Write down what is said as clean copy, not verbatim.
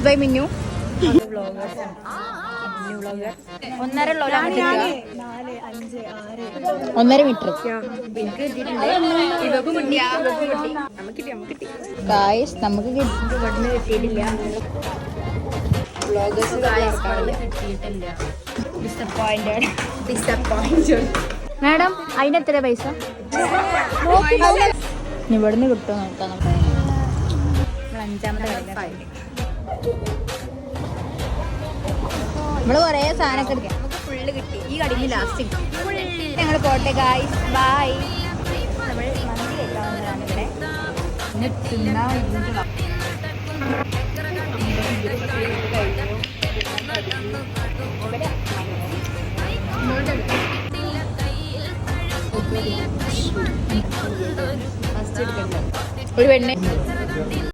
Produce by മിന്നു. 1.5 metre ഗായ്സ് നമുക്ക് കിട്ടിയിട്ടില്ല. മാഡം അതിന് എത്ര പൈസ ഇവിടുന്ന് കിട്ടുമോ നോക്കാം. നമ്മള് കൊറേ സാധനമൊക്കെ എടുക്കാം. നമുക്ക് ഫുള്ള് കിട്ടി. ഈ കടയിൽ ലാസ്റ്റ് ഞങ്ങൾ പോട്ടെ ഗായ്സ്. ബൈ. നമ്മൾ മന്തി കഴിക്കാവുന്നതാണ് ഇവിടെ. ഒരു പെണ്ണ്